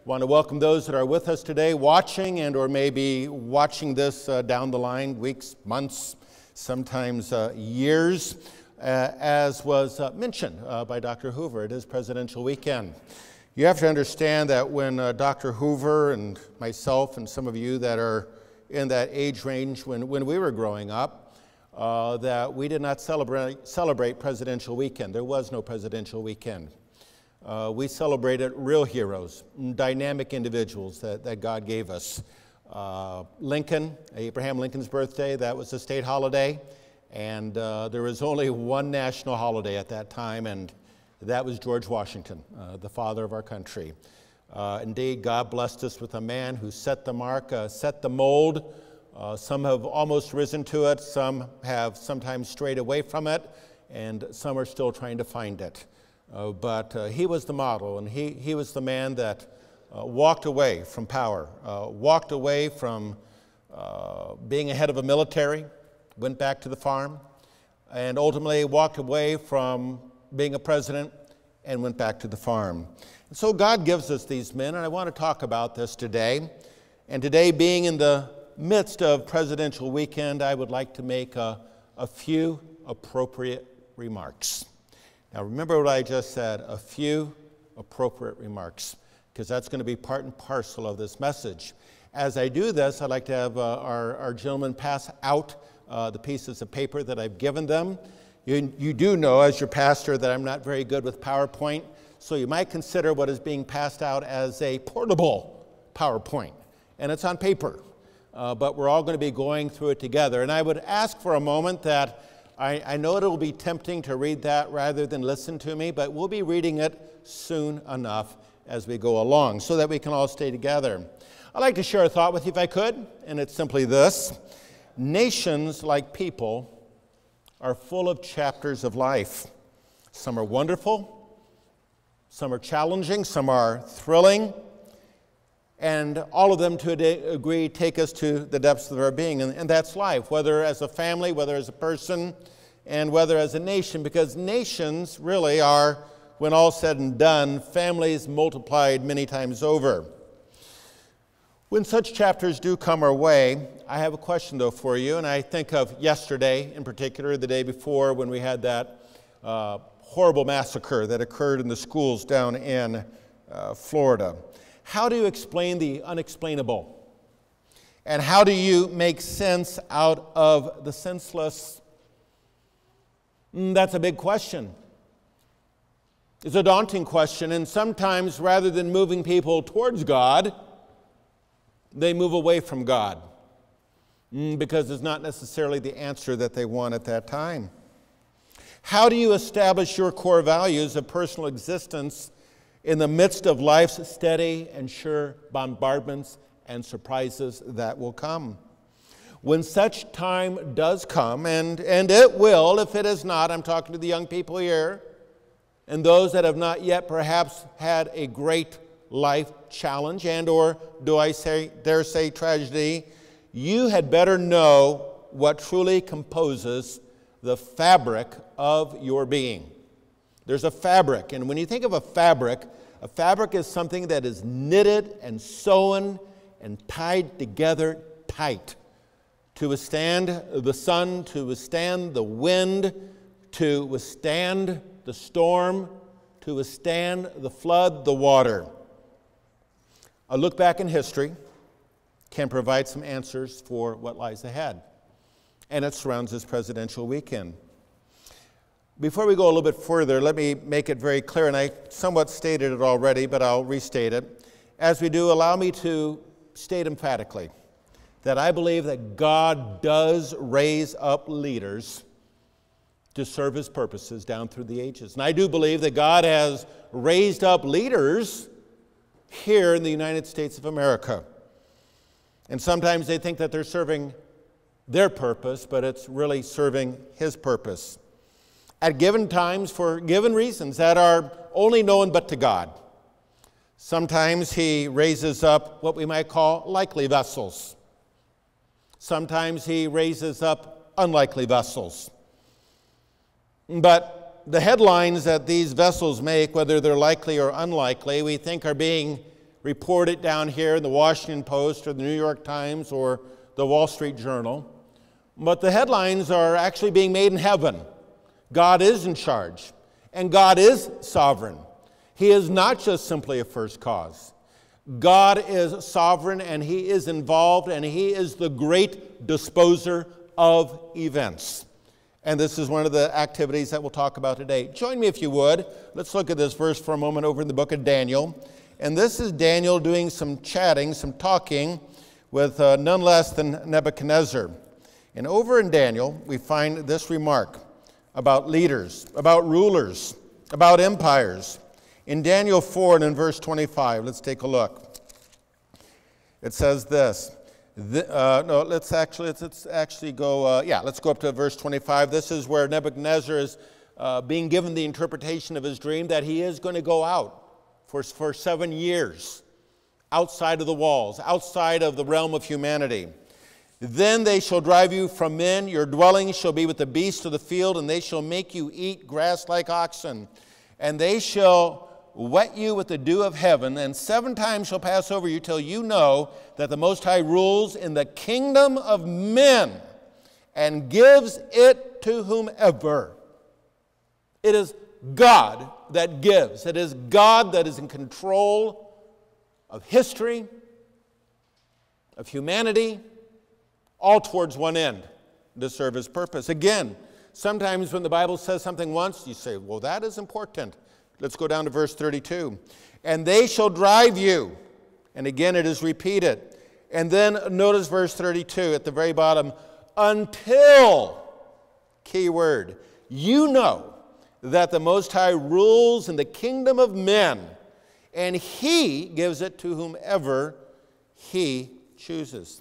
Want to welcome those that are with us today, watching and or maybe watching this down the line, weeks, months, sometimes years, as was mentioned by Dr. Hoover. It is Presidential Weekend. You have to understand that when Dr. Hoover and myself and some of you that are in that age range when we were growing up, that we did not celebrate Presidential Weekend. There was no Presidential Weekend. We celebrated real heroes, dynamic individuals that God gave us. Lincoln, Abraham Lincoln's birthday, that was a state holiday, and there was only one national holiday at that time, and that was George Washington, the father of our country. Indeed, God blessed us with a man who set the mark, set the mold. Some have almost risen to it, some have sometimes strayed away from it, and some are still trying to find it. But he was the model, and he was the man that walked away from power, walked away from being a head of a military, went back to the farm, and ultimately walked away from being a president and went back to the farm. And so God gives us these men, and I want to talk about this today. And today, being in the midst of Presidential Weekend, I would like to make a few appropriate remarks. Now remember what I just said, a few appropriate remarks, because that's going to be part and parcel of this message. As I do this, I'd like to have our gentlemen pass out the pieces of paper that I've given them. You do know, as your pastor, that I'm not very good with PowerPoint, so you might consider what is being passed out as a portable PowerPoint, and it's on paper, but we're all going to be going through it together. And I would ask for a moment that I know it will be tempting to read that rather than listen to me, but we'll be reading it soon enough as we go along so that we can all stay together. I'd like to share a thought with you if I could, and it's simply this. Nations, like people, are full of chapters of life. Some are wonderful, some are challenging, some are thrilling, and all of them to a degree take us to the depths of our being, and that's life, whether as a family, whether as a person, and whether as a nation, because nations really are, when all said and done, families multiplied many times over. When such chapters do come our way, I have a question though for you, and I think of yesterday in particular, the day before, when we had that horrible massacre that occurred in the schools down in Florida. How do you explain the unexplainable? And how do you make sense out of the senseless? That's a big question. It's a daunting question, and sometimes rather than moving people towards God, they move away from God because it's not necessarily the answer that they want at that time. How do you establish your core values of personal existence in the midst of life's steady and sure bombardments and surprises that will come? When such time does come, and it will, if it is not, I'm talking to the young people here, and those that have not yet perhaps had a great life challenge and or, dare say, tragedy, you had better know what truly composes the fabric of your being. There's a fabric, and when you think of a fabric is something that is knitted and sewn and tied together tight to withstand the sun, to withstand the wind, to withstand the storm, to withstand the flood, the water. A look back in history can provide some answers for what lies ahead, and it surrounds this presidential weekend. Before we go a little bit further, let me make it very clear, and I somewhat stated it already, but I'll restate it. As we do, allow me to state emphatically that I believe that God does raise up leaders to serve His purposes down through the ages. And I do believe that God has raised up leaders here in the United States of America. And sometimes they think that they're serving their purpose, but it's really serving His purpose at given times for given reasons that are only known but to God. Sometimes He raises up what we might call likely vessels. Sometimes He raises up unlikely vessels. But the headlines that these vessels make, whether they're likely or unlikely, we think are being report it down here in the Washington Post or the New York Times or the Wall Street Journal. But the headlines are actually being made in heaven. God is in charge, and God is sovereign. He is not just simply a first cause. God is sovereign, and He is involved, and He is the great disposer of events. And this is one of the activities that we'll talk about today. Join me if you would. Let's look at this verse for a moment over in the book of Daniel. And this is Daniel doing some chatting, some talking with none less than Nebuchadnezzar. And over in Daniel, we find this remark about leaders, about rulers, about empires. In Daniel 4 and in verse 25, let's take a look. It says this. Let's go up to verse 25. This is where Nebuchadnezzar is being given the interpretation of his dream that he is going to go out for 7 years outside of the walls, outside of the realm of humanity. Then they shall drive you from men, your dwellings shall be with the beasts of the field, and they shall make you eat grass like oxen. And they shall wet you with the dew of heaven, and 7 times shall pass over you till you know that the Most High rules in the kingdom of men and gives it to whomever. It is God that gives. It is God that is in control of history, of humanity, all towards one end, to serve His purpose. Again, sometimes when the Bible says something once, you say, well, that is important. Let's go down to verse 32. And they shall drive you. And again, it is repeated. And then notice verse 32 at the very bottom. Until, key word, you know that the Most High rules in the kingdom of men, and He gives it to whomever He chooses.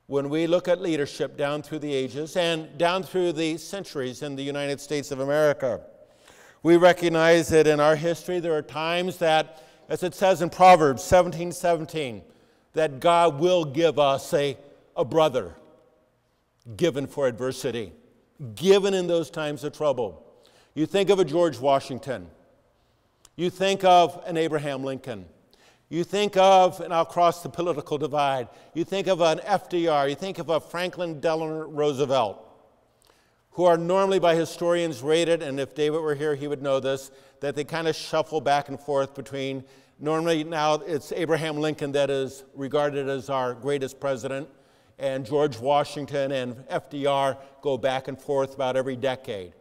When we look at leadership down through the ages and down through the centuries in the United States of America, we recognize that in our history there are times that, as it says in Proverbs 17:17, that God will give us a brother given for adversity, given in those times of trouble. You think of a George Washington. You think of an Abraham Lincoln. You think of, and I'll cross the political divide, you think of an FDR, you think of a Franklin Delano Roosevelt, who are normally by historians rated, and if David were here, he would know this, that they kind of shuffle back and forth between, normally now it's Abraham Lincoln that is regarded as our greatest president, and George Washington and FDR go back and forth about every decade.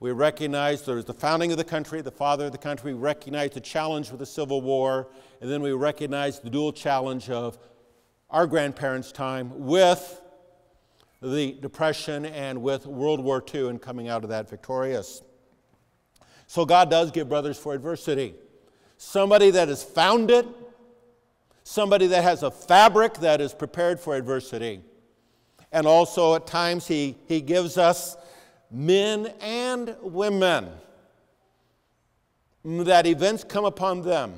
We recognize there was the founding of the country, the father of the country. We recognize the challenge with the Civil War. And then we recognize the dual challenge of our grandparents' time with the Depression and with World War II and coming out of that victorious. So God does give brothers for adversity. Somebody that is founded, somebody that has a fabric that is prepared for adversity. And also at times He gives us men and women, that events come upon them,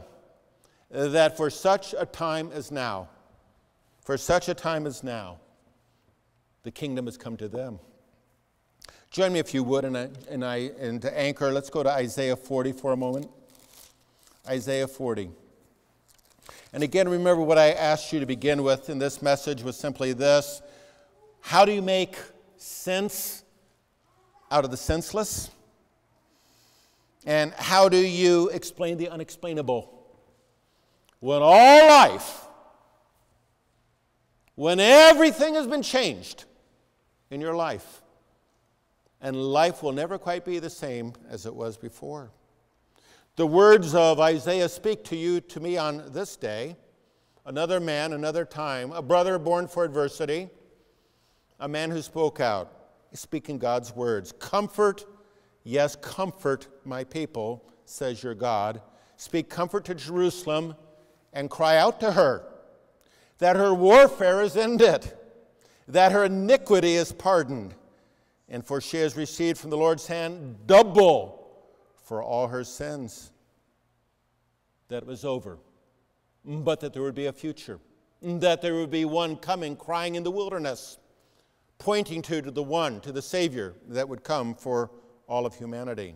that for such a time as now, the kingdom has come to them. Join me if you would, and to anchor, let's go to Isaiah 40 for a moment. Isaiah 40. And again, remember what I asked you to begin with in this message was simply this. How do you make sense out of the senseless? And how do you explain the unexplainable? When all life, when everything has been changed in your life, and life will never quite be the same as it was before. The words of Isaiah speak to you, to me on this day, another man, another time, a brother born for adversity, a man who spoke out, speaking God's words. Comfort, yes, comfort my people, says your God. Speak comfort to Jerusalem and cry out to her that her warfare is ended, that her iniquity is pardoned, and for she has received from the Lord's hand double for all her sins. That it was over, but that there would be a future, that there would be one coming crying in the wilderness, pointing to the one, to the Savior that would come for all of humanity.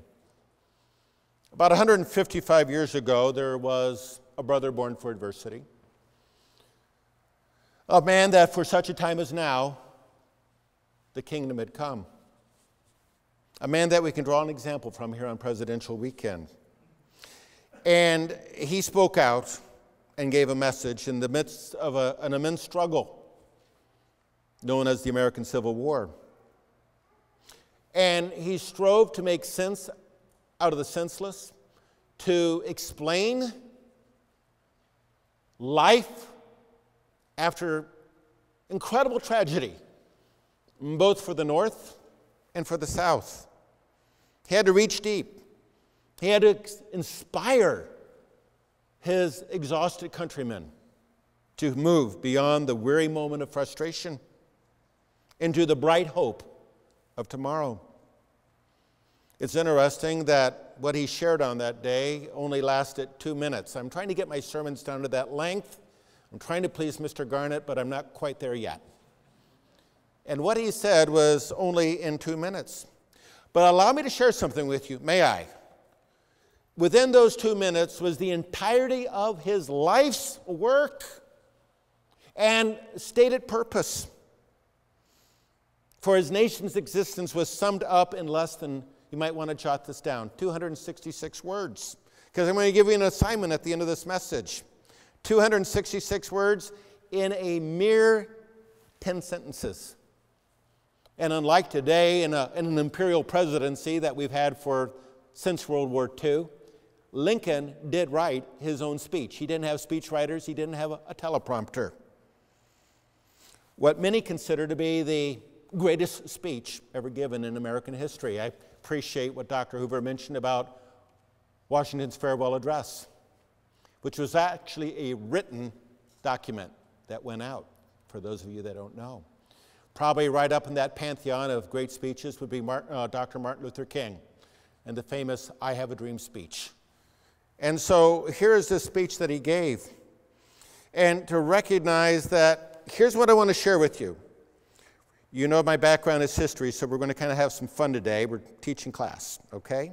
About 155 years ago, there was a brother born for adversity. A man that for such a time as now, the kingdom had come. A man that we can draw an example from here on Presidential Weekend. And he spoke out and gave a message in the midst of an immense struggle known as the American Civil War. And he strove to make sense out of the senseless, to explain life after incredible tragedy, both for the North and for the South. He had to reach deep. He had to inspire his exhausted countrymen to move beyond the weary moment of frustration into the bright hope of tomorrow. It's interesting that what he shared on that day only lasted 2 minutes. I'm trying to get my sermons down to that length. I'm trying to please Mr. Garnett, but I'm not quite there yet. And what he said was only in 2 minutes. But allow me to share something with you, may I? Within those 2 minutes was the entirety of his life's work and stated purpose. For his nation's existence was summed up in less than, you might want to jot this down, 266 words. Because I'm going to give you an assignment at the end of this message. 266 words in a mere 10 sentences. And unlike today in an imperial presidency that we've had since World War II, Lincoln did write his own speech. He didn't have speech writers. He didn't have a teleprompter. What many consider to be the greatest speech ever given in American history. I appreciate what Dr. Hoover mentioned about Washington's farewell address, which was actually a written document that went out, for those of you that don't know. Probably right up in that pantheon of great speeches would be Dr. Martin Luther King and the famous I Have a Dream speech. And so here is this speech that he gave. And to recognize that, here's what I want to share with you. You know my background is history, so we're going to kind of have some fun today. We're teaching class, okay?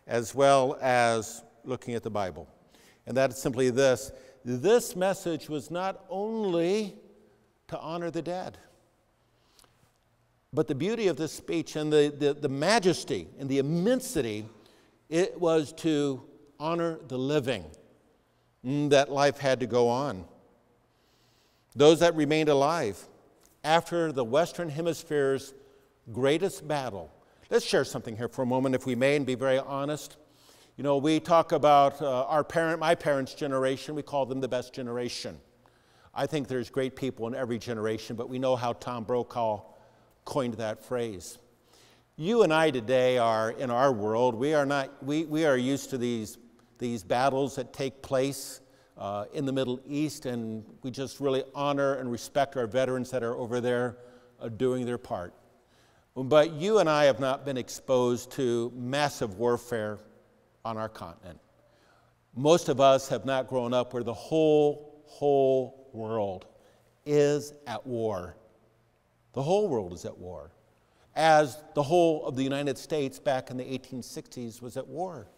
As well as looking at the Bible. And that is simply this. This message was not only to honor the dead, but the beauty of this speech and the majesty and the immensity, it was to honor the living, that life had to go on. Those that remained alive after the Western Hemisphere's greatest battle. Let's share something here for a moment, if we may, and be very honest. You know, we talk about my parents' generation. We call them the best generation. I think there's great people in every generation, but we know how Tom Brokaw coined that phrase. You and I today are, in our world, we are used to these battles that take place in the Middle East, and we just really honor and respect our veterans that are over there doing their part. But you and I have not been exposed to massive warfare on our continent. Most of us have not grown up where the whole world is at war. The whole world is at war, as the whole of the United States back in the 1860s was at war.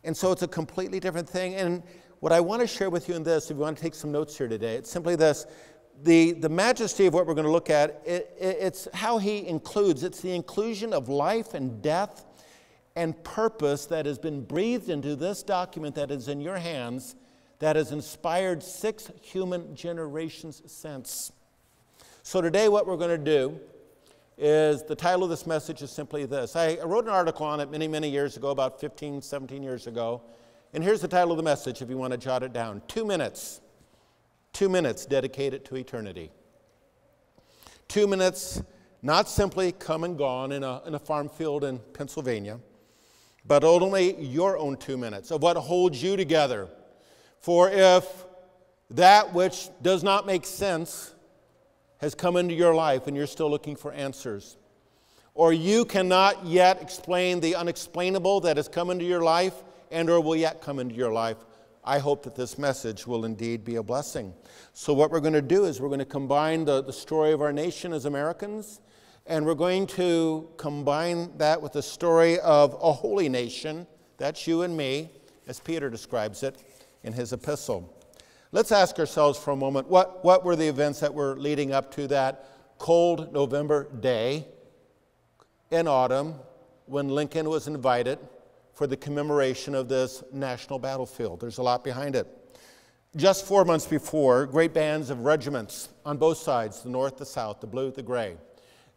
And so it's a completely different thing. And what I want to share with you in this, if you want to take some notes here today, it's simply this. The majesty of what we're going to look at, it's how he includes, it's the inclusion of life and death and purpose that has been breathed into this document that is in your hands, that has inspired 6 human generations since. So today what we're going to do is, the title of this message is simply this. I wrote an article on it many years ago, about 15, 17 years ago. And here's the title of the message if you want to jot it down. 2 minutes. 2 minutes dedicated to eternity. 2 minutes, not simply come and gone in a farm field in Pennsylvania, but only your own 2 minutes of what holds you together. For if that which does not make sense has come into your life and you're still looking for answers, or you cannot yet explain the unexplainable that has come into your life and or will yet come into your life, I hope that this message will indeed be a blessing. So what we're going to do is we're going to combine the story of our nation as Americans, and we're going to combine that with the story of a holy nation That's you and me, as Peter describes it in his epistle. Let's ask ourselves for a moment, what were the events that were leading up to that cold November day in autumn when Lincoln was invited for the commemoration of this national battlefield? There's a lot behind it. Just 4 months before, great bands of regiments on both sides, the North, the South, the blue, the gray.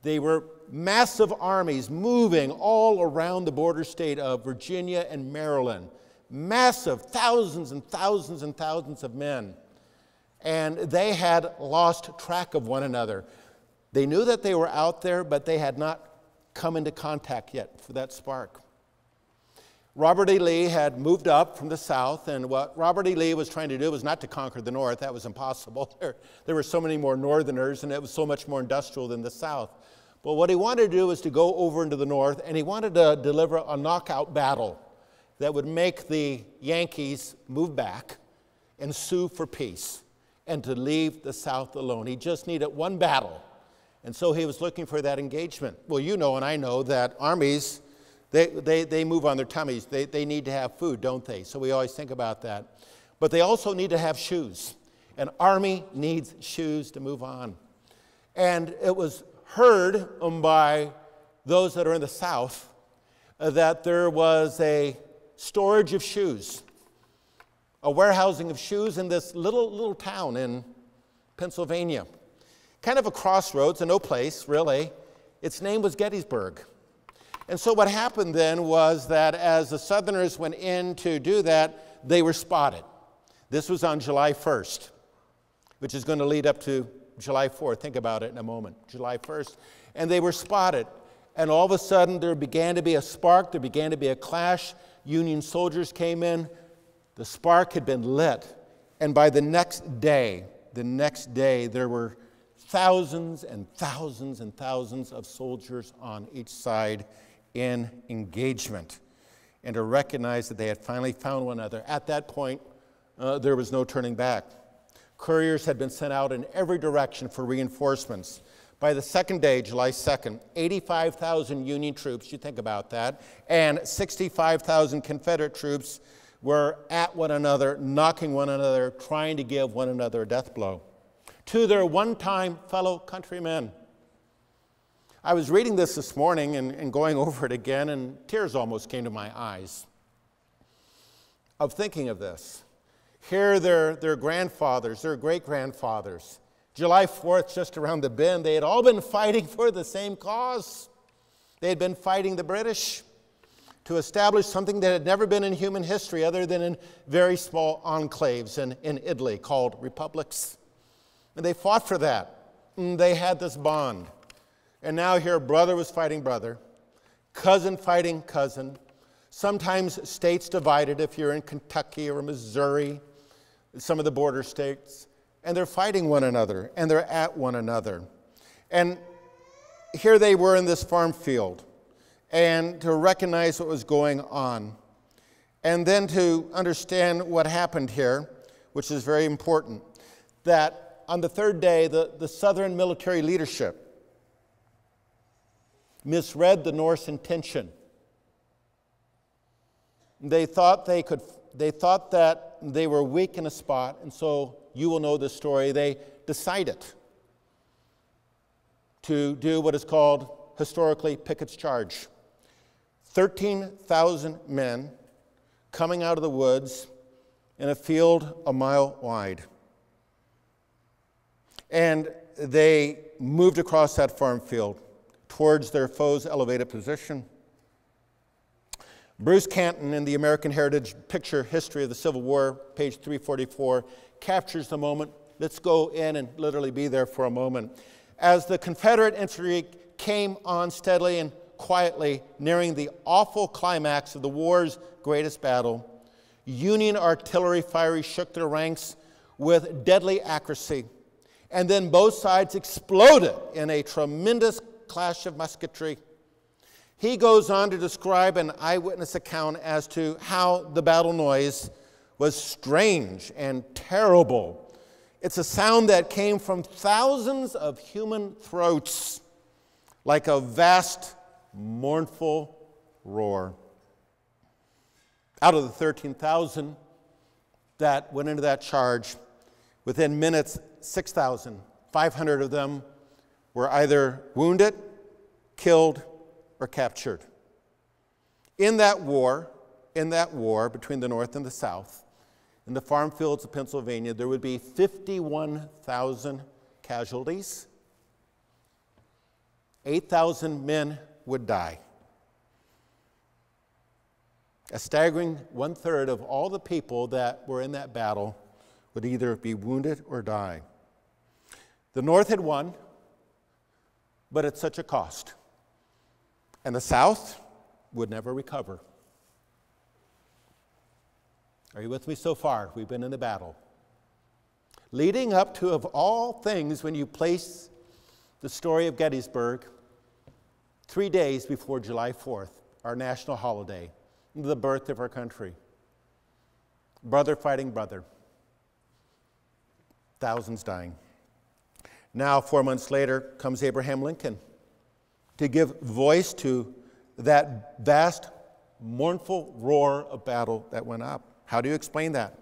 They were massive armies moving all around the border state of Virginia and Maryland. Massive, thousands and thousands and thousands of men. And they had lost track of one another. They knew that they were out there, but they had not come into contact yet for that spark. Robert E. Lee had moved up from the South, and what Robert E. Lee was trying to do was not to conquer the North. That was impossible. There were so many more Northerners, and it was so much more industrial than the South. But what he wanted to do was to go over into the North, and he wanted to deliver a knockout battle that would make the Yankees move back and sue for peace and to leave the South alone. He just needed one battle. And so he was looking for that engagement. Well, you know and I know that armies, they move on their tummies. They need to have food, don't they? So we always think about that. But they also need to have shoes. An army needs shoes to move on. And it was heard by those that are in the South that there was a storage of shoes, a warehousing of shoes in this little town in Pennsylvania. Kind of a crossroads, a no place, really. Its name was Gettysburg. And so what happened then was that as the Southerners went in to do that, they were spotted. This was on July 1st, which is going to lead up to July 4th. Think about it in a moment. July 1st. And they were spotted. And all of a sudden, there began to be a spark. There began to be a clash. Union soldiers came in. The spark had been lit. And by the next day, there were thousands and thousands and thousands of soldiers on each side in engagement. And to recognize that they had finally found one another. At that point, there was no turning back. Couriers had been sent out in every direction for reinforcements. By the second day, July 2nd, 85,000 Union troops, you think about that, and 65,000 Confederate troops were at one another, knocking one another, trying to give one another a death blow. To their one-time fellow countrymen. I was reading this morning and going over it again, and tears almost came to my eyes of thinking of this. Here their grandfathers, their great-grandfathers, July 4th, just around the bend, they had all been fighting for the same cause. They had been fighting the British to establish something that had never been in human history other than in very small enclaves in Italy called republics. And they fought for that. And they had this bond. And now here brother was fighting brother, cousin fighting cousin, sometimes states divided if you're in Kentucky or Missouri, some of the border states. And they're fighting one another, and they're at one another. And here they were in this farm field, and to recognize what was going on, and then to understand what happened here, which is very important, that on the third day, the Southern military leadership misread the North's intention. They thought that they were weak in a spot, and so you will know the story. They decided to do what is called historically Picketts Charge. 13,000 men coming out of the woods in a field a mile wide. And they moved across that farm field towards their foe's elevated position. Bruce Canton, in the American Heritage Picture History of the Civil War, page 344, captures the moment. Let's go in and literally be there for a moment. As the Confederate infantry came on steadily and quietly, nearing the awful climax of the war's greatest battle, Union artillery fire shook their ranks with deadly accuracy. And then both sides exploded in a tremendous clash of musketry. He goes on to describe an eyewitness account as to how the battle noise was strange and terrible. It's a sound that came from thousands of human throats, like a vast, mournful roar. Out of the 13,000 that went into that charge, within minutes, 6,500 of them were either wounded, killed, or captured. In that war between the North and the South, in the farm fields of Pennsylvania, there would be 51,000 casualties. 8,000 men would die. A staggering 1/3 of all the people that were in that battle would either be wounded or die. The North had won, but at such a cost. And the South would never recover. Are you with me so far? We've been in the battle. Leading up to, of all things, when you place the story of Gettysburg, 3 days before July 4th, our national holiday, the birth of our country. Brother fighting brother. Thousands dying. Now, 4 months later, comes Abraham Lincoln to give voice to that vast, mournful roar of battle that went up. How do you explain that?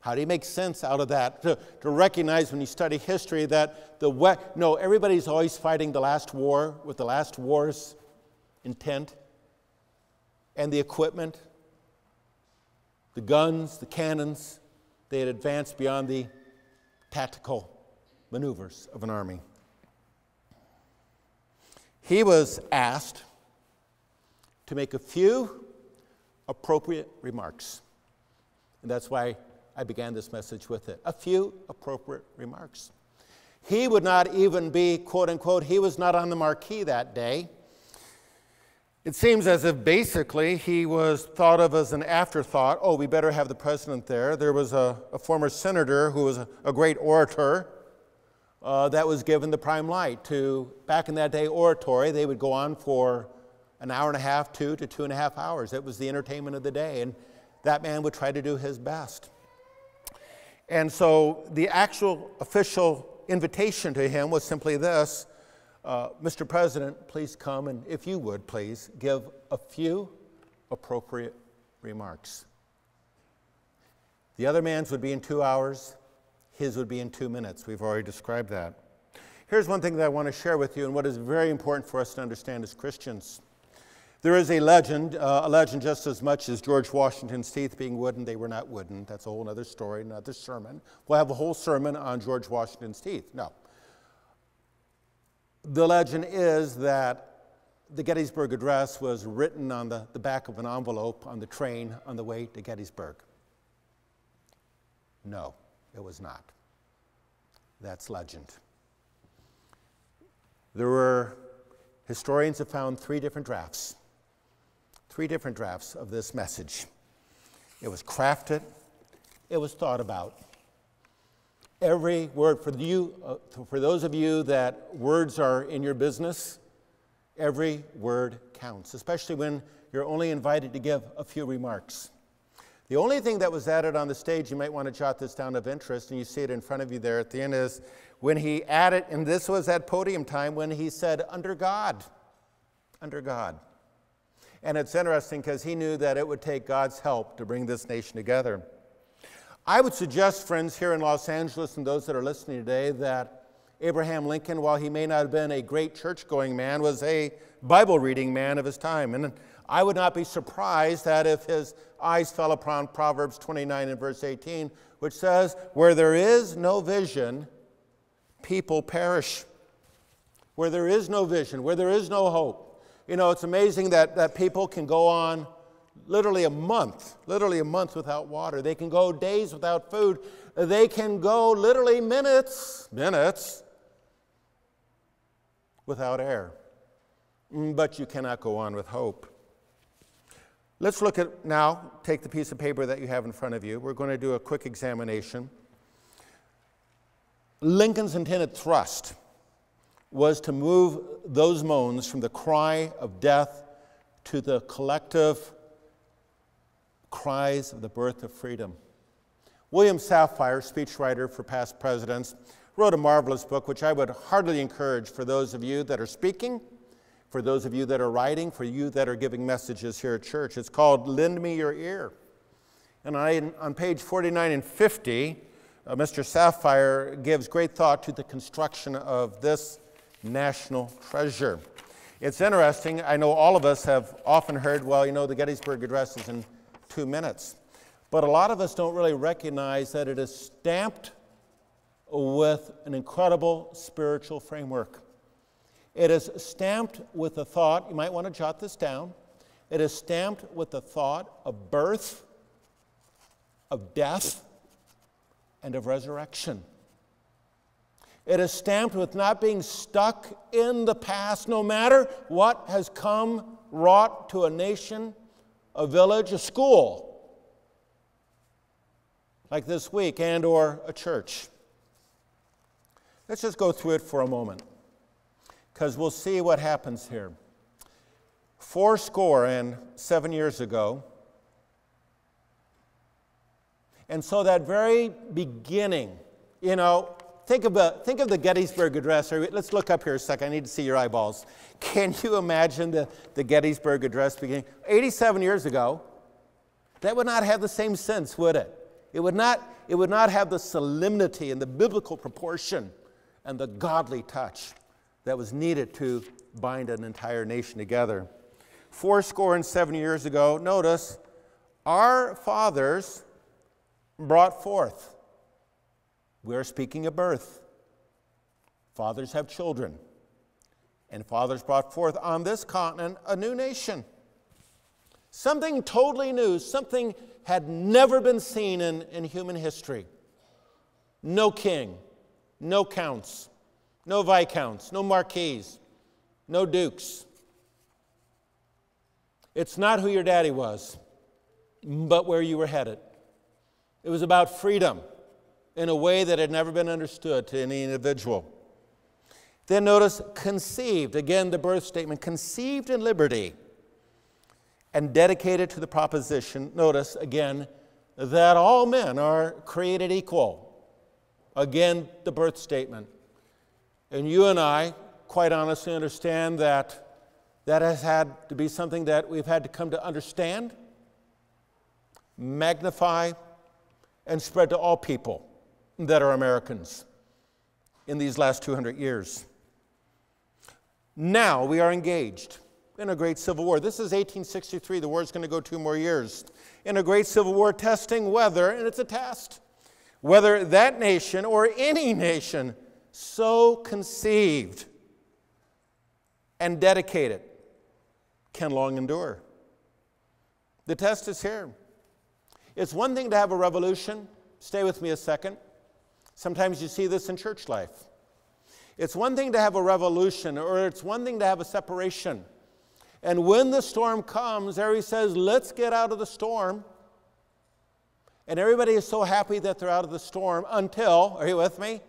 How do you make sense out of that? To recognize when you study history that everybody's always fighting the last war with the last war's intent and the equipment, the guns, the cannons. They had advanced beyond the tactical maneuvers of an army. He was asked to make a few appropriate remarks. And that's why I began this message with it. A few appropriate remarks. He would not even be, quote unquote, he was not on the marquee that day. It seems as if basically he was thought of as an afterthought. Oh, we better have the president there. There was a former senator who was a great orator that was given the prime light to, back in that day, oratory. They would go on for an hour and a half, 2 to 2.5 hours. It was the entertainment of the day, and that man would try to do his best. And so the actual official invitation to him was simply this: Mr. President, please come, and if you would, please, give a few appropriate remarks. The other man's would be in 2 hours. His would be in 2 minutes. We've already described that. Here's one thing that I want to share with you, and what is very important for us to understand as Christians. There is a legend just as much as George Washington's teeth being wooden. They were not wooden. That's a whole other story, another sermon. We'll have a whole sermon on George Washington's teeth. No. The legend is that the Gettysburg Address was written on the back of an envelope on the train on the way to Gettysburg. No, it was not. That's legend. There were, historians have found 3 different drafts. 3 different drafts of this message. It was crafted. It was thought about. Every word, for those of you that words are in your business, every word counts, especially when you're only invited to give a few remarks. The only thing that was added on the stage, you might want to jot this down of interest, and you see it in front of you there at the end, is when he added, and this was at podium time, when he said, under God. Under God. And it's interesting because he knew that it would take God's help to bring this nation together. I would suggest, friends, here in Los Angeles and those that are listening today, that Abraham Lincoln, while he may not have been a great church-going man, was a Bible-reading man of his time. And I would not be surprised that if his eyes fell upon Proverbs 29 and verse 18, which says, where there is no vision, people perish. Where there is no vision, where there is no hope. You know, it's amazing that people can go on literally a month without water. They can go days without food. They can go literally minutes without air. But you cannot go on with hope. Let's look at now, take the piece of paper that you have in front of you. We're going to do a quick examination. Lincoln's intended thrust was to move those moans from the cry of death to the collective cries of the birth of freedom. William Safire, speechwriter for past presidents, wrote a marvelous book, which I would heartily encourage for those of you that are speaking, for those of you that are writing, for you that are giving messages here at church. It's called Lend Me Your Ear. And on page 49 and 50, Mr. Safire gives great thought to the construction of this national treasure. It's interesting. I know all of us have often heard, well, you know, the Gettysburg Address is in 2 minutes. But a lot of us don't really recognize that it is stamped with an incredible spiritual framework. It is stamped with the thought, you might want to jot this down, it is stamped with the thought of birth, of death, and of resurrection. It is stamped with not being stuck in the past, no matter what has come, wrought to a nation, a village, a school, like this week, and or a church. Let's just go through it for a moment, because we'll see what happens here. 77 years ago, and so that very beginning, you know, think of the Gettysburg Address. Let's look up here a second. I need to see your eyeballs. Can you imagine the Gettysburg Address beginning? 87 years ago, that would not have the same sense, would it? It would not have the solemnity and the biblical proportion and the godly touch that was needed to bind an entire nation together. 77 years ago, notice, our fathers brought forth. We're speaking of birth. Fathers have children. And fathers brought forth on this continent a new nation. Something totally new, something had never been seen in human history. No king, no counts, no viscounts, no marquises, no dukes. It's not who your daddy was, but where you were headed. It was about freedom in a way that had never been understood to any individual. Then notice conceived, again the birth statement, conceived in liberty and dedicated to the proposition, notice again, that all men are created equal. Again, the birth statement. And you and I, quite honestly, understand that that has had to be something that we've had to come to understand, magnify, and spread to all people that are Americans in these last 200 years. Now we are engaged in a great civil war. This is 1863. The war's going to go 2 more years. In a great civil war, testing whether, and it's a test, whether that nation or any nation so conceived and dedicated can long endure. The test is here. It's one thing to have a revolution. Stay with me a second. Sometimes you see this in church life. It's one thing to have a revolution, or it's one thing to have a separation. And when the storm comes, everybody says, let's get out of the storm. And everybody is so happy that they're out of the storm until, are you with me?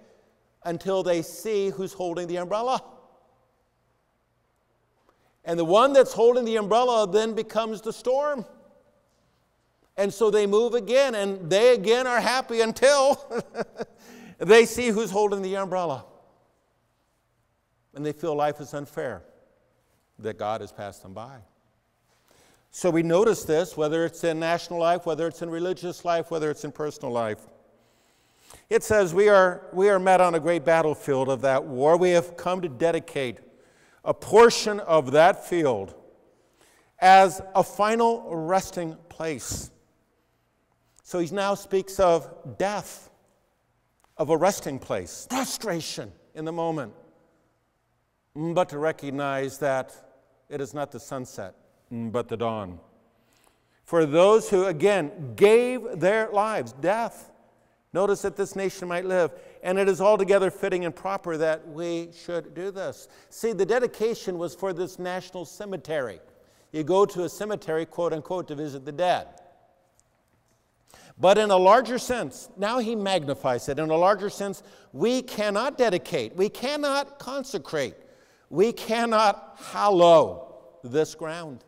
Until they see who's holding the umbrella. And the one that's holding the umbrella then becomes the storm. And so they move again, and they again are happy until they see who's holding the umbrella. And they feel life is unfair, that God has passed them by. So we notice this, whether it's in national life, whether it's in religious life, whether it's in personal life. It says we are met on a great battlefield of that war. We have come to dedicate a portion of that field as a final resting place. So he now speaks of death, of a resting place, frustration in the moment, but to recognize that it is not the sunset, but the dawn. For those who, again, gave their lives, death, notice that this nation might live, and it is altogether fitting and proper that we should do this. See, the dedication was for this national cemetery. You go to a cemetery, quote unquote, to visit the dead. But in a larger sense, now he magnifies it, in a larger sense, we cannot dedicate, we cannot consecrate, we cannot hallow this ground.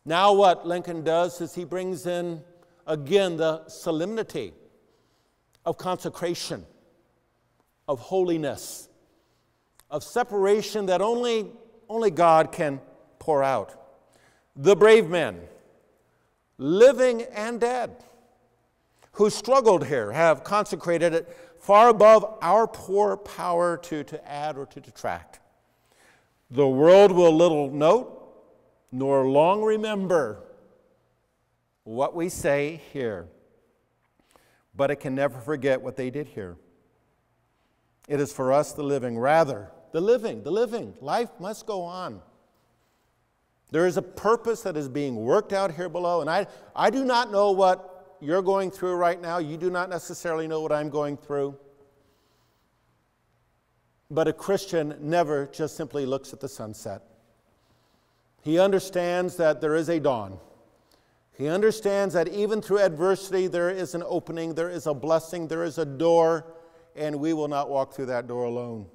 Now what Lincoln does is he brings in, again, the solemnity of consecration, of holiness, of separation that only God can pour out. The brave men, living and dead, who struggled here have consecrated it far above our poor power to add or to detract. The world will little note nor long remember what we say here, but it can never forget what they did here. It is for us the living, rather, the living. Life must go on. There is a purpose that is being worked out here below, and I do not know what you're going through right now. You do not necessarily know what I'm going through. But a Christian never just simply looks at the sunset. He understands that there is a dawn. He understands that even through adversity, there is an opening, there is a blessing, there is a door, and we will not walk through that door alone.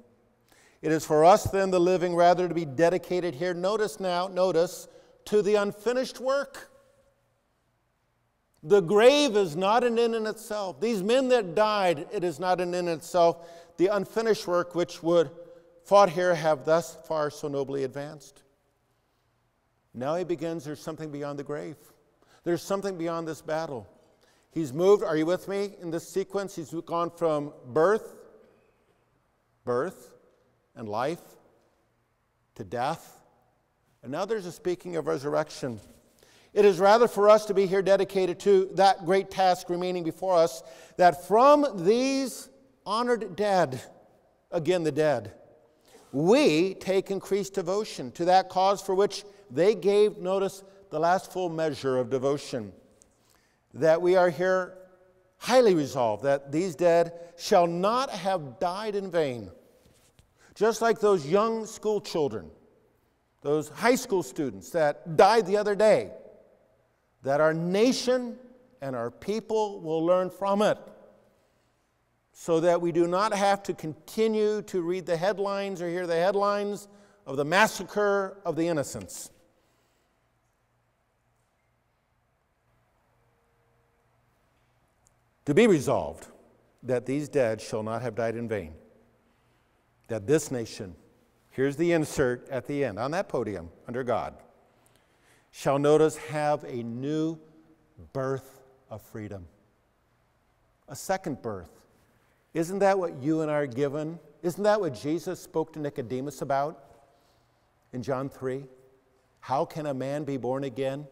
It is for us then, the living, rather to be dedicated here. Notice, to the unfinished work. The grave is not an end in itself. These men that died, it is not an end in itself. The unfinished work which would fought here have thus far so nobly advanced. Now he begins, there's something beyond the grave. There's something beyond this battle. He's moved, are you with me in this sequence? He's gone from birth, and life, to death. And now there's a speaking of resurrection. It is rather for us to be here dedicated to that great task remaining before us, that from these honored dead, again the dead, we take increased devotion to that cause for which they gave, notice, the last full measure of devotion. That we are here highly resolved that these dead shall not have died in vain. Just like those young school children, those high school students that died the other day, that our nation and our people will learn from it, so that we do not have to continue to read the headlines or hear the headlines of the massacre of the innocents. To be resolved that these dead shall not have died in vain. That this nation, here's the insert at the end, on that podium, under God, shall notice have a new birth of freedom. A second birth. Isn't that what you and I are given? Isn't that what Jesus spoke to Nicodemus about in John 3? How can a man be born again?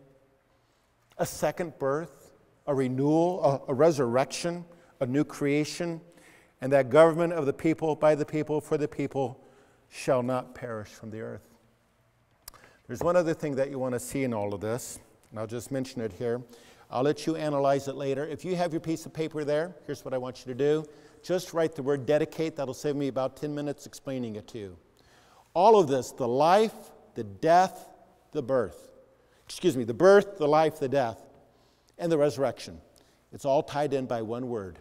A second birth, a renewal, a resurrection, a new creation, and that government of the people, by the people, for the people, shall not perish from the earth. There's one other thing that you want to see in all of this, and I'll just mention it here. I'll let you analyze it later. If you have your piece of paper there, here's what I want you to do. Just write the word dedicate. That'll save me about 10 minutes explaining it to you. All of this, the life, the death, the birth. The birth, the life, the death, and the resurrection. It's all tied in by one word,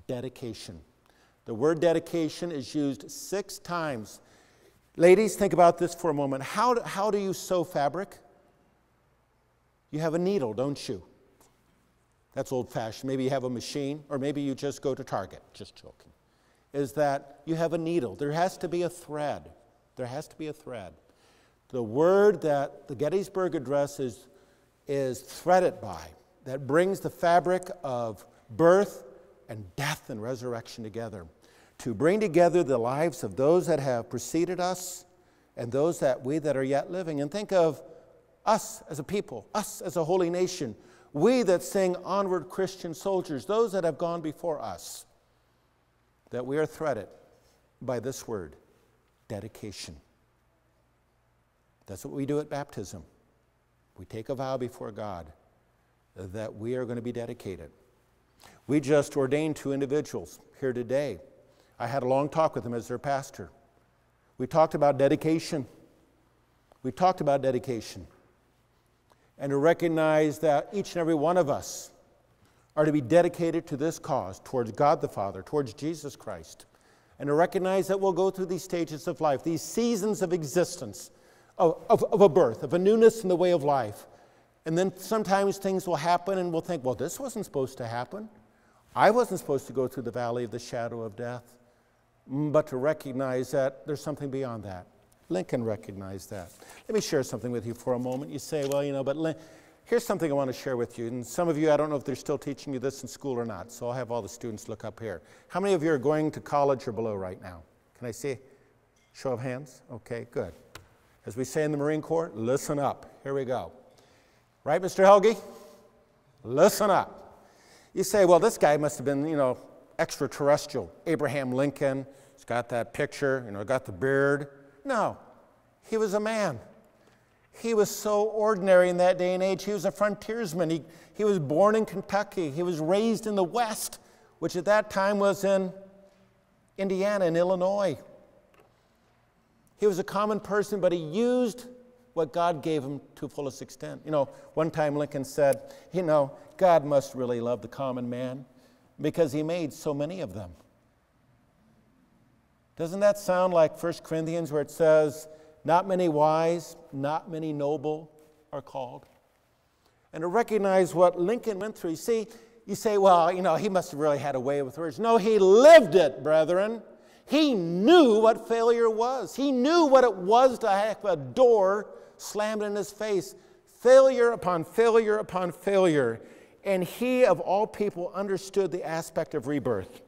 dedication. The word dedication is used 6 times. Ladies, think about this for a moment. How do you sew fabric? You have a needle, don't you? That's old-fashioned. Maybe you have a machine, or maybe you just go to Target. Just joking. Is that you have a needle. There has to be a thread. There has to be a thread. The word that the Gettysburg Address is threaded by, that brings the fabric of birth and death and resurrection together, to bring together the lives of those that have preceded us and those that we that are yet living. And think of us as a people, us as a holy nation, we that sing onward Christian soldiers, those that have gone before us, that we are threaded by this word, dedication. That's what we do at baptism. We take a vow before God that we are going to be dedicated. We just ordained 2 individuals here today. I had a long talk with them as their pastor. We talked about dedication. And to recognize that each and every one of us are to be dedicated to this cause, towards God the Father, towards Jesus Christ. And to recognize that we'll go through these stages of life, these seasons of existence, of a birth, of a newness in the way of life. And then sometimes things will happen and we'll think, well, this wasn't supposed to happen. I wasn't supposed to go through the valley of the shadow of death. But to recognize that there's something beyond that. Lincoln recognized that. Let me share something with you for a moment. You say, well, but Here's something I want to share with you. And some of you, I don't know if they're still teaching you this in school or not, so I'll have all the students look up here. How many of you are going to college or below right now? Can I see? Show of hands? Okay, good. As we say in the Marine Corps, listen up. Here we go. Right, Mr. Helge? Listen up. You say, well, this guy must have been, extraterrestrial. Abraham Lincoln, he's got that picture, got the beard. No, he was a man. He was so ordinary in that day and age. He was a frontiersman. He was born in Kentucky. He was raised in the West, which at that time was in Indiana and Illinois. He was a common person, but he used what God gave him to fullest extent. One time Lincoln said, God must really love the common man because he made so many of them. Doesn't that sound like 1 Corinthians where it says, not many wise, not many noble are called? And to recognize what Lincoln went through, you say, well, he must have really had a way with words. No, he lived it, brethren. He knew what failure was. He knew what it was to have a door slammed in his face. Failure upon failure upon failure. And he, of all people, understood the aspect of rebirth.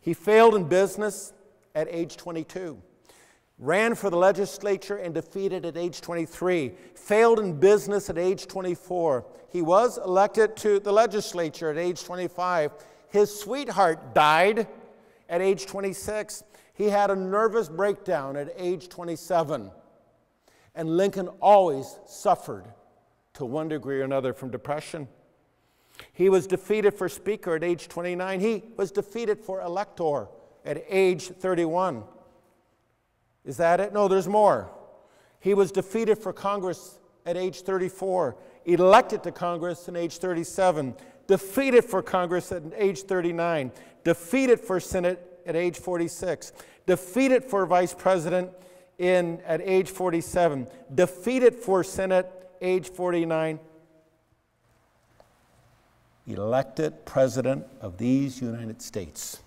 He failed in business at age 22. Ran for the legislature and defeated at age 23. Failed in business at age 24. He was elected to the legislature at age 25. His sweetheart died at age 26. He had a nervous breakdown at age 27. And Lincoln always suffered to one degree or another from depression. He was defeated for speaker at age 29. He was defeated for elector at age 31. Is that it? No, there's more. He was defeated for Congress at age 34, elected to Congress at age 37, defeated for Congress at age 39, defeated for Senate at age 46, defeated for vice president at age 47, defeated for Senate age 49, elected president of these United States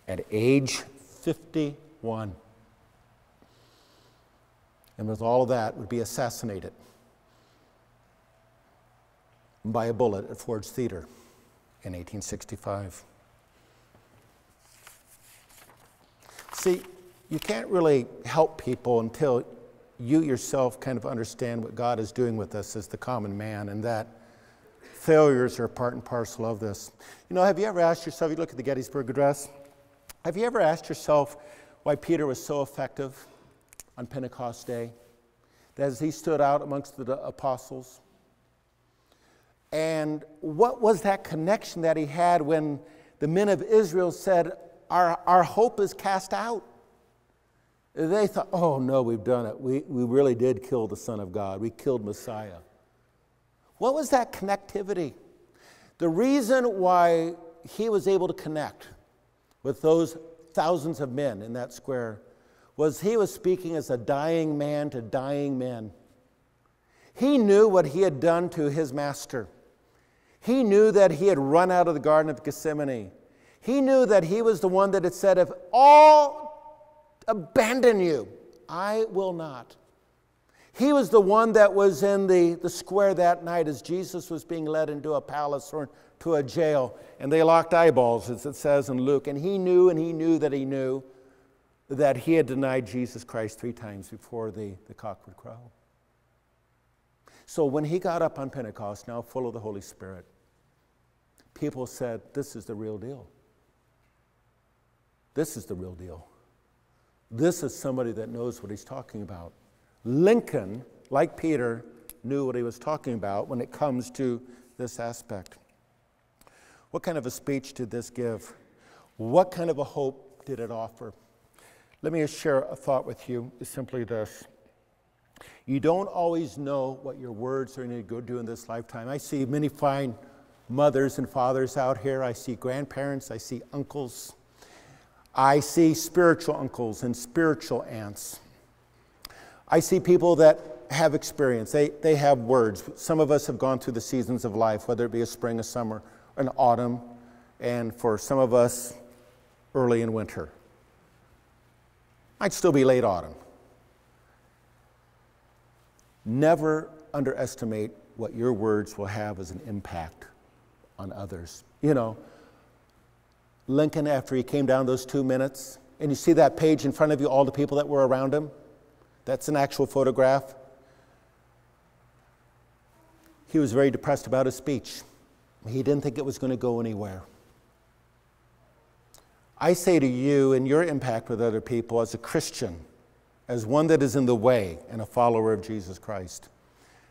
at age 51. And with all of that, would be assassinated by a bullet at Ford's Theater in 1865. See, you can't really help people until you yourself kind of understand what God is doing with us as the common man, and that failures are part and parcel of this. Have you ever asked yourself, you look at the Gettysburg Address, have you ever asked yourself why Peter was so effective on Pentecost Day, that as he stood out amongst the apostles? And what was that connection that he had when the men of Israel said, our hope is cast out? They thought, oh no, we've done it. We really did kill the Son of God. We killed Messiah. What was that connectivity? The reason why he was able to connect with those thousands of men in that square was he was speaking as a dying man to dying men. He knew what he had done to his master. He knew that he had run out of the Garden of Gethsemane. He knew that he was the one that had said, if all abandon you, I will not. He was the one that was in the square that night as Jesus was being led into a palace or to a jail, and they locked eyeballs, as it says in Luke, and he knew that he knew that he had denied Jesus Christ 3 times before the cock would crow. So when he got up on Pentecost, now full of the Holy Spirit, people said, this is the real deal. This is the real deal. This is somebody that knows what he's talking about. Lincoln, like Peter, knew what he was talking about when it comes to this aspect. What kind of a speech did this give? What kind of a hope did it offer? Let me just share a thought with you. It's simply this. You don't always know what your words are going to do in this lifetime. I see many fine mothers and fathers out here. I see grandparents. I see uncles. I see spiritual uncles and spiritual aunts. I see people that have experience. They have words. Some of us have gone through the seasons of life, whether it be a spring, a summer, an autumn, and for some of us, early in winter. Might still be late autumn. Never underestimate what your words will have as an impact on others. You know, Lincoln, after he came down those 2 minutes, and you see that page in front of you, all the people that were around him, that's an actual photograph. He was very depressed about his speech. He didn't think it was going to go anywhere. I say to you, in your impact with other people, as a Christian, as one that is in the way and a follower of Jesus Christ,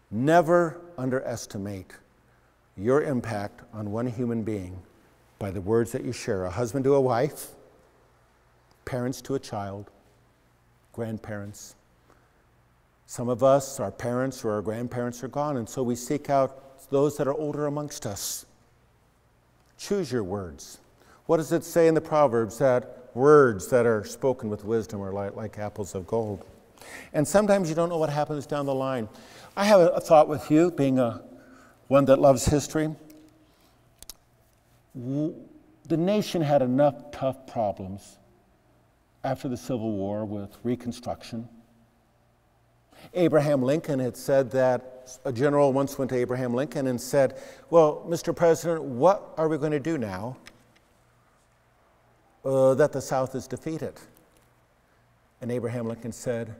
never underestimate your impact on one human being by the words that you share. A husband to a wife, parents to a child, grandparents. Some of us, our parents or our grandparents are gone, and so we seek out those that are older amongst us. Choose your words. What does it say in the Proverbs? That words that are spoken with wisdom are like apples of gold. And sometimes you don't know what happens down the line. I have a thought with you, being one that loves history. The nation had enough tough problems after the Civil War with Reconstruction. Abraham Lincoln had said that, a general once went to Abraham Lincoln and said, well, Mr. President, what are we going to do now that the South is defeated? And Abraham Lincoln said,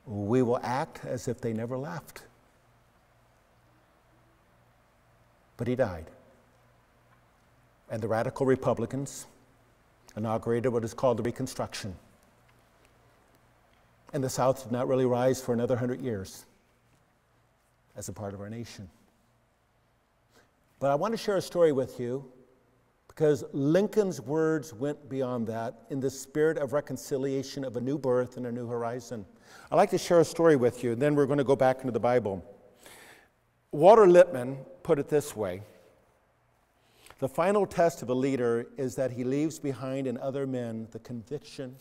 we will act as if they never left. But he died. And the radical Republicans inaugurated what is called the Reconstruction. And the South did not really rise for another 100 years as a part of our nation. But I want to share a story with you because Lincoln's words went beyond that in the spirit of reconciliation of a new birth and a new horizon. I'd like to share a story with you, and then we're going to go back into the Bible. Walter Lippmann put it this way: the final test of a leader is that he leaves behind in other men the conviction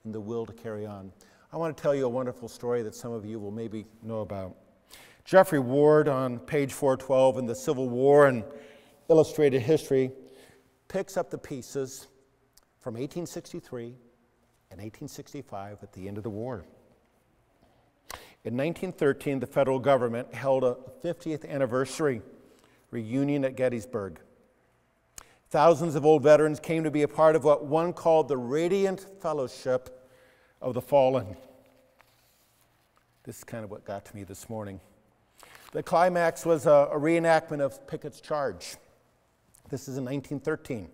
and the will to carry on. I want to tell you a wonderful story that some of you will maybe know about. Jeffrey Ward, on page 412 in the Civil War and Illustrated History, picks up the pieces from 1863 and 1865 at the end of the war. In 1913, the federal government held a 50th anniversary reunion at Gettysburg. Thousands of old veterans came to be a part of what one called the Radiant Fellowship of the Fallen. This is kind of what got to me this morning. The climax was a reenactment of Picketts Charge. This is in 1913.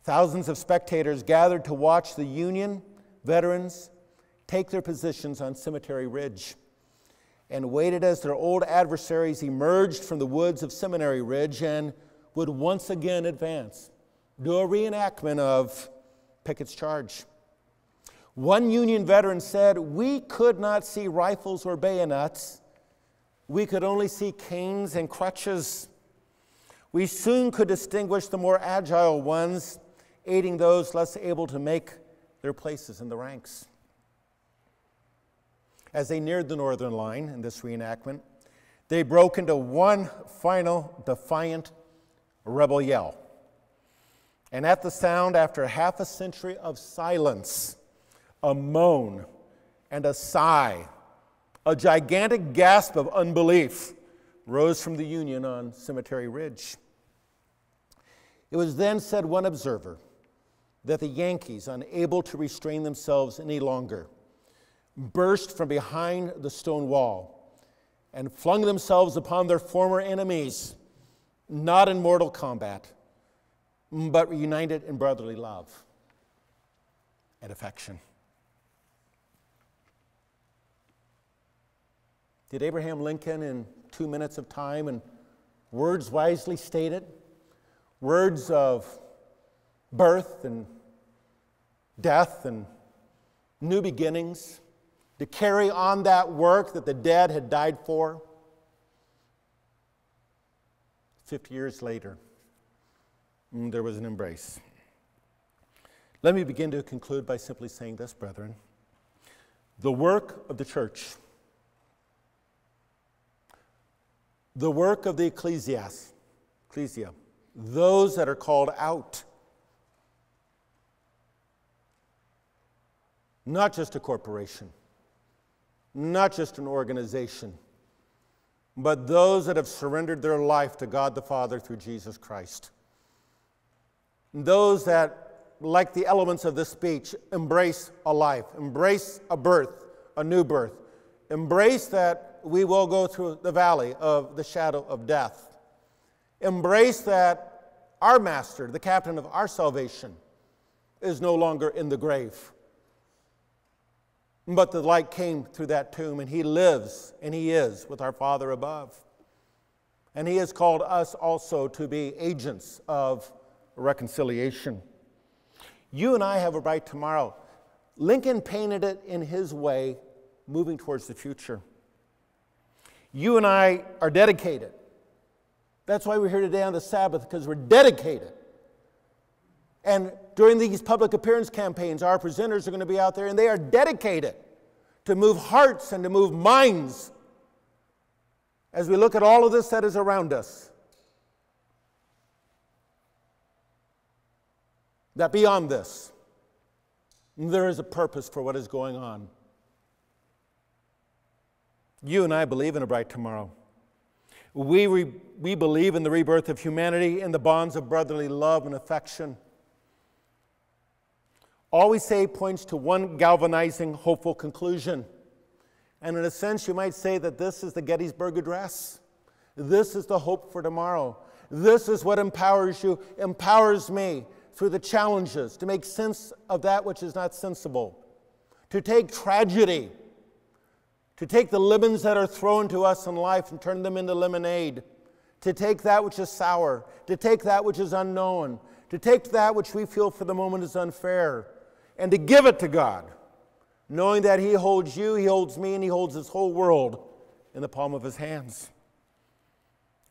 Thousands of spectators gathered to watch the Union veterans take their positions on Cemetery Ridge and waited as their old adversaries emerged from the woods of Seminary Ridge and would once again advance, do a reenactment of Picketts Charge. One Union veteran said, "We could not see rifles or bayonets. We could only see canes and crutches. We soon could distinguish the more agile ones, aiding those less able to make their places in the ranks." As they neared the northern line in this reenactment, they broke into one final defiant rebel yell. And at the sound, after half a century of silence, a moan and a sigh, a gigantic gasp of unbelief rose from the Union on Cemetery Ridge. It was then, said one observer, that the Yankees, unable to restrain themselves any longer, burst from behind the stone wall and flung themselves upon their former enemies, not in mortal combat, but united in brotherly love and affection. Did Abraham Lincoln, in 2 minutes of time and words wisely stated, words of birth and death and new beginnings, to carry on that work that the dead had died for? 50 years later, there was an embrace. Let me begin to conclude by simply saying this, brethren. The work of the church, the work of the ecclesia, those that are called out, not just a corporation, not just an organization, but those that have surrendered their life to God the Father through Jesus Christ. Those that, like the elements of this speech, embrace a life, embrace a birth, a new birth, embrace that we will go through the valley of the shadow of death, embrace that our master, the captain of our salvation, is no longer in the grave. But the light came through that tomb, and he lives, and he is with our Father above. And he has called us also to be agents of reconciliation. You and I have a bright tomorrow. Lincoln painted it in his way, moving towards the future. You and I are dedicated. That's why we're here today on the Sabbath, because we're dedicated. And during these public appearance campaigns, our presenters are going to be out there, and they are dedicated to move hearts and to move minds as we look at all of this that is around us. That beyond this, there is a purpose for what is going on. You and I believe in a bright tomorrow. We believe in the rebirth of humanity, in the bonds of brotherly love and affection. All we say points to one galvanizing, hopeful conclusion. And in a sense, you might say that this is the Gettysburg Address. This is the hope for tomorrow. This is what empowers you, empowers me through the challenges to make sense of that which is not sensible, to take tragedy, to take the lemons that are thrown to us in life and turn them into lemonade, to take that which is sour, to take that which is unknown, to take that which we feel for the moment is unfair, and to give it to God, knowing that he holds you, he holds me, and he holds this whole world in the palm of his hands.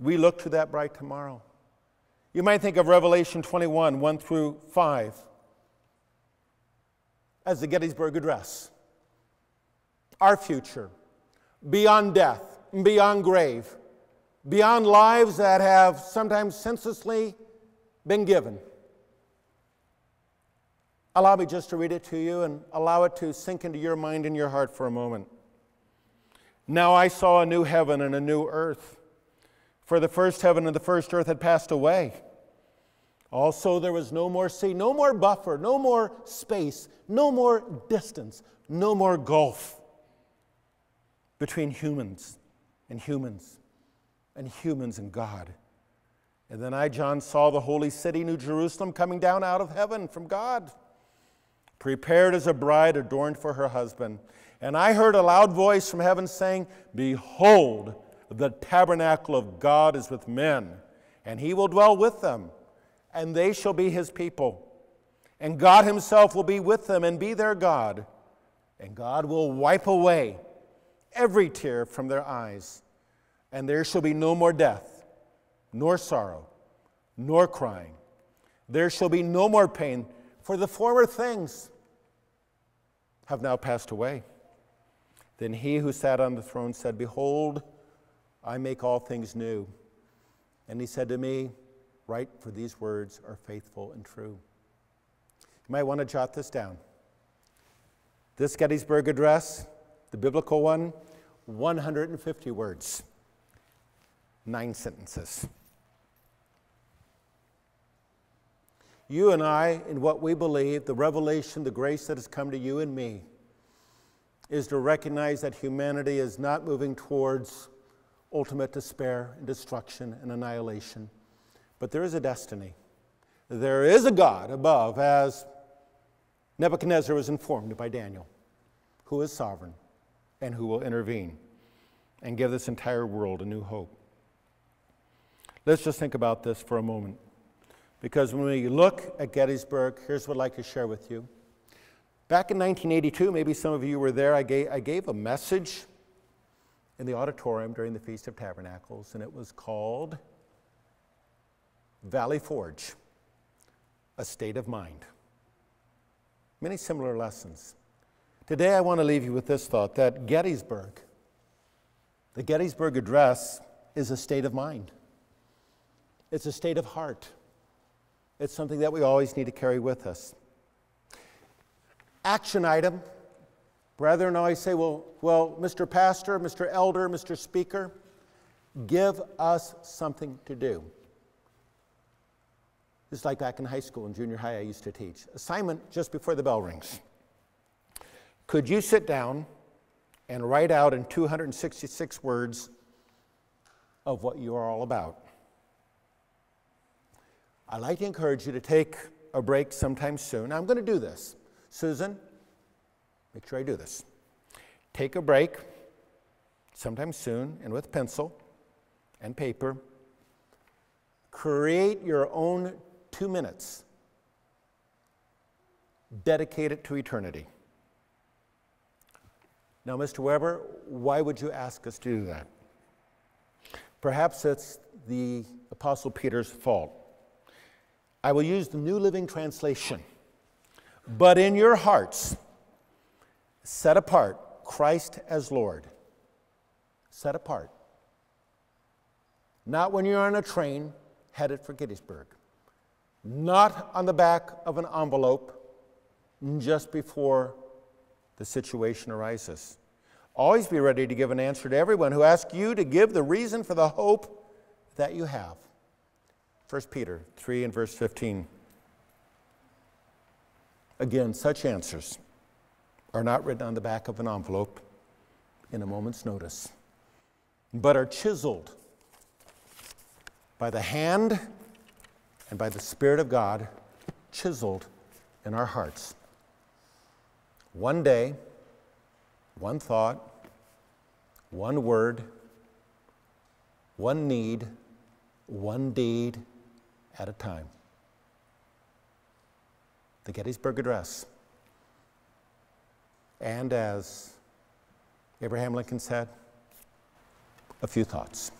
We look to that bright tomorrow. You might think of Revelation 21, 1 through 5, as the Gettysburg Address. Our future, beyond death, beyond grave, beyond lives that have sometimes senselessly been given. Allow me just to read it to you and allow it to sink into your mind and your heart for a moment. Now I saw a new heaven and a new earth, for the first heaven and the first earth had passed away. Also there was no more sea, no more buffer, no more space, no more distance, no more gulf between humans and humans and humans and God. And then I, John, saw the holy city, New Jerusalem, coming down out of heaven from God, prepared as a bride adorned for her husband. And I heard a loud voice from heaven saying, "Behold, the tabernacle of God is with men, and he will dwell with them, and they shall be his people. And God himself will be with them and be their God. And God will wipe away every tear from their eyes. And there shall be no more death, nor sorrow, nor crying. There shall be no more pain, for the former things have now passed away." Then he who sat on the throne said, "Behold, I make all things new." And he said to me, "Write, for these words are faithful and true." You might want to jot this down. This Gettysburg Address, the biblical one, 150 words, 9 sentences. You and I, in what we believe, the revelation, the grace that has come to you and me, is to recognize that humanity is not moving towards ultimate despair and destruction and annihilation, but there is a destiny. There is a God above, as Nebuchadnezzar was informed by Daniel, who is sovereign and who will intervene and give this entire world a new hope. Let's just think about this for a moment. Because when we look at Gettysburg, here's what I'd like to share with you. Back in 1982, maybe some of you were there, I gave a message in the auditorium during the Feast of Tabernacles, and it was called Valley Forge, A State of Mind. Many similar lessons. Today I want to leave you with this thought, that Gettysburg, the Gettysburg Address, is a state of mind. It's a state of heart. It's something that we always need to carry with us. Action item. Brethren always say, well, Mr. Pastor, Mr. Elder, Mr. Speaker, Give us something to do. It's like back in high school and junior high I used to teach. Assignment just before the bell rings. Could you sit down and write out in 266 words of what you are all about? I'd like to encourage you to take a break sometime soon. I'm going to do this. Susan, make sure I do this. Take a break sometime soon, and with pencil and paper, create your own 2 minutes. Dedicate it to eternity. Now, Mr. Weber, why would you ask us to do that? Perhaps it's the Apostle Peter's fault. I will use the New Living Translation. But in your hearts, set apart Christ as Lord. Set apart. Not when you're on a train headed for Gettysburg. Not on the back of an envelope just before the situation arises. Always be ready to give an answer to everyone who asks you to give the reason for the hope that you have. 1 Peter 3 and verse 15. Again, such answers are not written on the back of an envelope in a moment's notice, but are chiseled by the hand and by the Spirit of God, chiseled in our hearts. One day, one thought, one word, one need, one deed at a time. The Gettysburg Address. And as Abraham Lincoln said, a few thoughts.